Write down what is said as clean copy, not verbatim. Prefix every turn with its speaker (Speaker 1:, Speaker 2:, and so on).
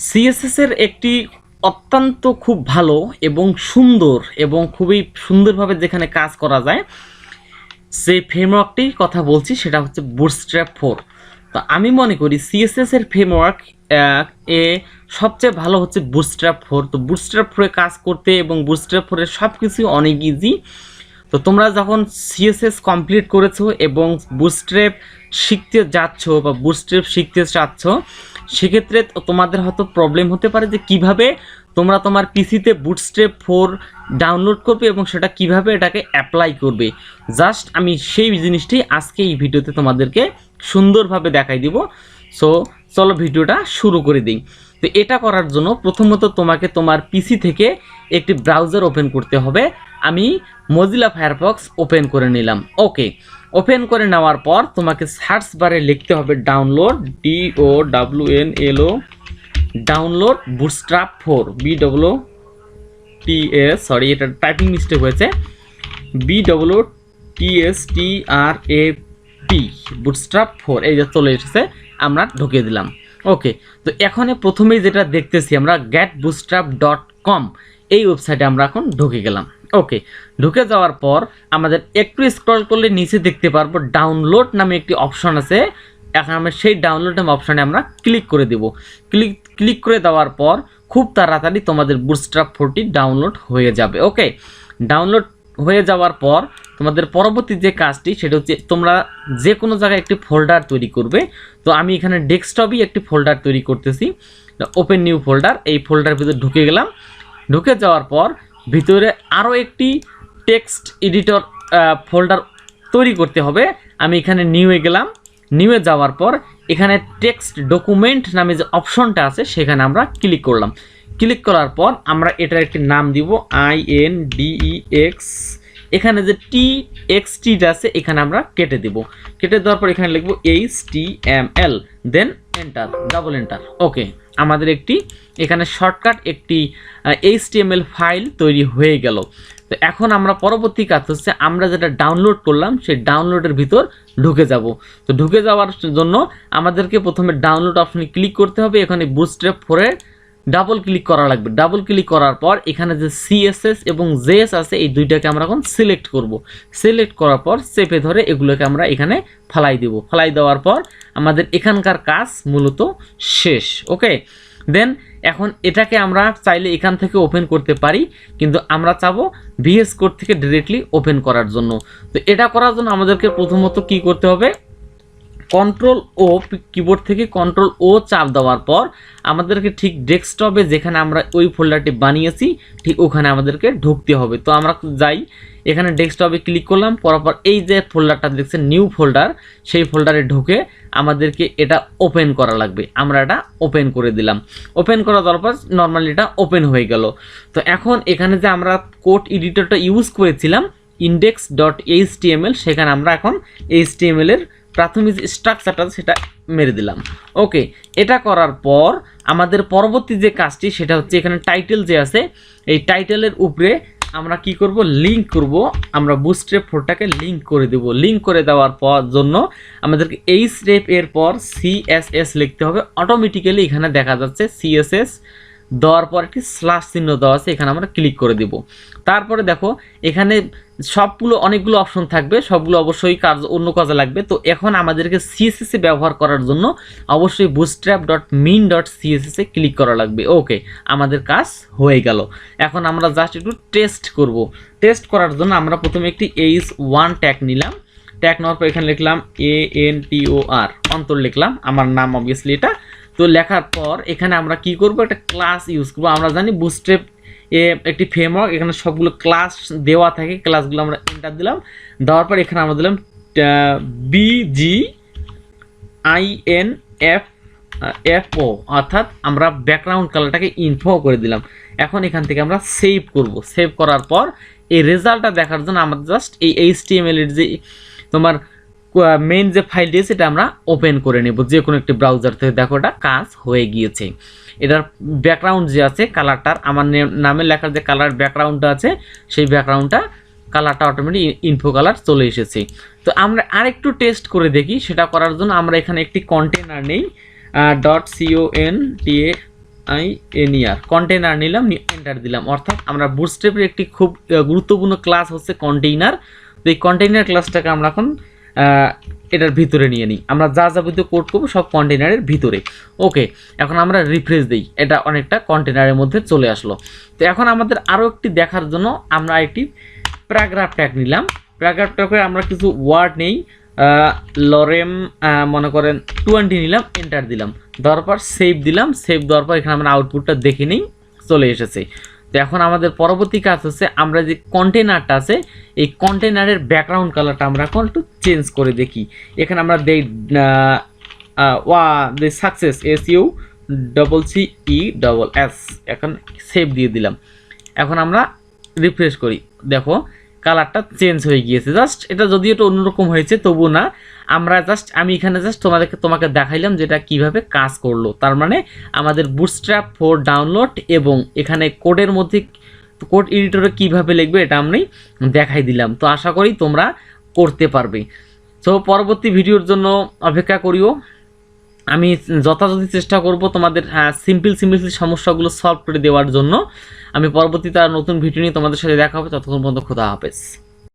Speaker 1: CSS এর একটি অত্যন্ত খুব ভালো এবং সুন্দর এবং খুবই সুন্দরভাবে যেখানে কাজ করা যায় সেই ফ্রেমওয়ার্কটির কথা বলছি, সেটা হচ্ছে বুটস্ট্র্যাপ 4। তো আমি মনে করি সিএসএস এর ফ্রেমওয়ার্ক এ সবচেয়ে ভালো হচ্ছে বুটস্ট্র্যাপ 4। তো বুটস্ট্র্যাপ 4 এ কাজ করতে এবং বুটস্ট্র্যাপ 4 এর সব কিছু অনেক ইজি। তো তোমরা যখন সিএসএস কমপ্লিট করেছো এবং বুটস্ট্র্যাপ শিখতে যাচ্ছ বা বুটস্ট্র্যাপ শিখতে চাচ্ছ, সেক্ষেত্রে তোমাদের হয়তো প্রবলেম হতে পারে যে কিভাবে তোমরা তোমার পিসিতে বুটস্ট্র্যাপ 4 ডাউনলোড করবে এবং সেটা কিভাবে এটাকে অ্যাপ্লাই করবে। জাস্ট আমি সেই জিনিসটি আজকে এই ভিডিওতে তোমাদেরকে সুন্দরভাবে দেখাই দিব। সো চলো ভিডিওটা শুরু করে দিই। তো এটা করার জন্য প্রথমত তোমাকে তোমার পিসি থেকে একটি ব্রাউজার ওপেন করতে হবে। আমি মজিলা ফায়ারফক্স ওপেন করে নিলাম। ওকে, ওপেন করে নেওয়ার পর তোমাকে সার্চ বারে লিখতে হবে download, DOWNLO, download bootstrap 4, BWTS, sorry এটা টাইপিং মিস্টেক হয়েছে, BWTSTRAP, বুটস্ট্র্যাপ 4, এই যে চলে এসেছে, আমরা ঢুকিয়ে দিলাম। ওকে, তো এখানে প্রথমেই যেটা দেখতেছি আমরা getbootstrap.com, এই ওয়েবসাইটে আমরা এখন ঢুকে গেলাম। ওকে, ঢুকে যাওয়ার পর আমাদের একটু স্ক্রল করলে নিচে দেখতে পারবো ডাউনলোড নামে একটি অপশন আছে। এখন আমরা সেই ডাউনলোড নামে অপশানে আমরা ক্লিক করে দেব। ক্লিক করে দেওয়ার পর খুব তাড়াতাড়ি তোমাদের বুটস্ট্র্যাপ 4টি ডাউনলোড হয়ে যাবে। ওকে, ডাউনলোড হয়ে যাওয়ার পর তোমাদের পরবর্তী যে কাজটি সেটা হচ্ছে তোমরা যে কোনো জায়গায় একটি ফোল্ডার তৈরি করবে। তো আমি এখানে ডেস্কটপই একটি ফোল্ডার তৈরি করতেছি, ওপেন নিউ ফোল্ডার। এই ফোল্ডার ভিতরে ঢুকে গেলাম। ঢুকে যাওয়ার পর ভিতরে আরও একটি টেক্সট এডিটর ফোল্ডার তৈরি করতে হবে। আমি এখানে নিউয়ে গেলাম। নিউয়ে যাওয়ার পর এখানে টেক্সট ডকুমেন্ট নামে যে অপশনটা আছে সেখানে আমরা ক্লিক করলাম। ক্লিক করার পর আমরা এটার একটি নাম দিব INDEX। এখানে যে TXT আছে এখানে আমরা কেটে দেব। কেটে দেওয়ার পর এখানে লিখব HTML, then enter, double enter. Okay, আমাদের একটি এখানে শর্টকাট একটি HTML ফাইল তৈরি হয়ে গেল। তো এখন আমরা পরবর্তী কাজ হচ্ছে আমরা যেটা ডাউনলোড করলাম সেই ডাউনলোডের ভিতর ঢুকে যাব। তো ঢুকে যাওয়ার জন্য আমাদেরকে প্রথমে ডাউনলোড অপশনে ক্লিক করতে হবে। এখানে বুটস্ট্র্যাপ 4 এর ডাবল ক্লিক করা লাগবে। ডাবল ক্লিক করার পর এখানে যে CSS এবং JS আছে এই দুইটাকে আমরা এখন সিলেক্ট করব। সিলেক্ট করার পর চেপে ধরে এগুলোকে আমরা এখানে ফালাই দেব। ফালাই দেওয়ার পর আমাদের এখানকার কাজ মূলত শেষ। ওকে, দেন এখন এটাকে আমরা চাইলে এখান থেকে ওপেন করতে পারি, কিন্তু আমরা চাবো VS কোড থেকে ডিরেক্টলি ওপেন করার জন্য। তো এটা করার জন্য আমাদেরকে প্রথমত কি করতে হবে, Ctrl+O, কিবোর্ড থেকে Ctrl+O চাপ দেওয়ার পর আমাদেরকে ঠিক ডেস্কটপে যেখানে আমরা ওই ফোল্ডারটি বানিয়েছি ঠিক ওখানে আমাদেরকে ঢুকতে হবে। তো আমরা যাই, এখানে ডেস্কটপে ক্লিক করলাম, পরপর এই যে ফোল্ডারটা দেখছেন নিউ ফোল্ডার, সেই ফোল্ডারে ঢুকে আমাদেরকে এটা ওপেন করা লাগবে। আমরা এটা ওপেন করে দিলাম। ওপেন করা দেওয়ার পর নর্মালি এটা ওপেন হয়ে গেল। তো এখন এখানে যে আমরা কোড এডিটরটা ইউজ করেছিলাম index.html, সেখানে আমরা এখন HTML এর প্রাথমিক স্ট্রাকচারটা সেটা মেরে দিলাম। ওকে, এটা করার পর আমাদের পরবর্তী যে কাজটি সেটা হচ্ছে এখানে টাইটেল যে আছে এই টাইটেলের উপরে আমরা কি করব, লিঙ্ক করব। আমরা বুটস্ট্র্যাপ 4টাকে লিঙ্ক করে দেব। লিঙ্ক করে দেওয়ার পর জন্য আমাদেরকে এই স্টেপ এর পর CSS লিখতে হবে। অটোমেটিক্যালি এখানে দেখা যাচ্ছে CSS দেওয়ার পর একটি স্ল্যাশ চিহ্ন দেওয়া আছে, এখানে আমরা ক্লিক করে দেব। তারপরে দেখো এখানে সবগুলো অনেকগুলো অপশন থাকবে, সবগুলো অবশ্যই অন্য কাজে লাগবে। তো এখন আমাদেরকে CSS ব্যবহার করার জন্য অবশ্যই bootstrap.min.css এ ক্লিক করা লাগবে। ওকে, আমাদের কাজ হয়ে গেল। এখন আমরা জাস্ট একটু টেস্ট করব। টেস্ট করার জন্য আমরা প্রথমে একটি h1 ট্যাগ নিলাম। ট্যাগ নেওয়ার পর এখানে লিখলাম ANTOR, অন্তর লিখলাম, আমার নাম অবভিয়াসলি এটা। তো লেখার পর এখানে আমরা কি করব, একটা ক্লাস ইউজ করব। আমরা জানি বুটস্ট্র্যাপ একটি ফ্রেমওয়ার্ক, এখানে সবগুলো ক্লাস দেওয়া থাকে। ক্লাসগুলো আমরা এন্টার দিলাম। দেওয়ার পর এখানে আমরা দিলাম BGINFO, অর্থাৎ আমরা ব্যাকগ্রাউন্ড কালারটাকে ইনফো করে দিলাম। এখন এখান থেকে আমরা সেভ করব। সেভ করার পর এই রেজাল্টটা দেখার জন্য আমরা জাস্ট এই HTML এর যে তোমার মেইন যে ফাইলটি আছে এটা আমরা ওপেন করে নেব যে কোনো একটি ব্রাউজার থেকে। দেখো এটা কাজ হয়ে গিয়েছে। এটার ব্যাকগ্রাউন্ড যে আছে কালারটার, আমার নামে লেখার যে কালার ব্যাকগ্রাউন্ডটা আছে সেই ব্যাকগ্রাউন্ডটা কালারটা অটোমেটিক ইনফো কালার চলে এসেছে। তো আমরা আরেকটু টেস্ট করে দেখি। সেটা করার জন্য আমরা এখানে একটি কন্টেনার নেই, CONTAINER কন্টেইনার নিলাম, এন্টার দিলাম। অর্থাৎ আমরা বুটস্ট্র্যাপের একটি খুব গুরুত্বপূর্ণ ক্লাস হচ্ছে কন্টেইনার। তো এই কন্টেইনার ক্লাসটাকে আমরা এখন এটার ভিতরে নিয়ে নিই। আমরা যা যাবতীয় কোড করবো সব কন্টেইনারের ভিতরে। ওকে, এখন আমরা রিফ্রেশ দিই, এটা অনেকটা কন্টেইনারের মধ্যে চলে আসলো। তো এখন আমাদের আরও একটি দেখার জন্য আমরা একটি প্যারাগ্রাফ ট্যাগ নিলাম। প্যারাগ্রাফ ট্যাগে আমরা কিছু ওয়ার্ড নেই, লরেম মনে করেন 20 নিলাম, এন্টার দিলাম, দেওয়ার পর সেভ দিলাম। সেভ দেওয়ার পর এখানে আমরা আউটপুটটা দেখে নিই, চলে এসেছে। তো এখন আমাদের পরবর্তী কাজ হচ্ছে আমরা যে কন্টেইনারটা আছে এই কন্টেইনারের ব্যাকগ্রাউন্ড কালারটা আমরা এখন একটু চেঞ্জ করে দেখি। এখানে আমরা দেই সাকসেস SUCCESS, এখন সেভ দিয়ে দিলাম। এখন আমরা রিফ্রেশ করি, দেখো কালারটা চেঞ্জ হয়ে গিয়েছে। জাস্ট এটা যদিও এটা অন্যরকম হয়েছে তবু না, আমি এখানে জাস্ট তোমাকে দেখাইলাম যেটা কিভাবে কাজ করলো। তার মানে আমাদের Bootstrap4 ডাউনলোড এবং এখানে কোডের মধ্যে কোড এডিটরে কিভাবে লিখবে এটা আমি দেখাই দিলাম। তো আশা করি তোমরা করতে পারবে। তো পরবর্তী ভিডিওর জন্য অপেক্ষা করিও, আমি যথাযথ চেষ্টা করব তোমাদের সিম্পল সমস্যাগুলো সলভ করে দেওয়ার জন্য। আমি পরবর্তীতে আর নতুন ভিডিও নিয়ে তোমাদের সাথে দেখা হবে। ততক্ষণ পর্যন্ত খোদা হাফেজ।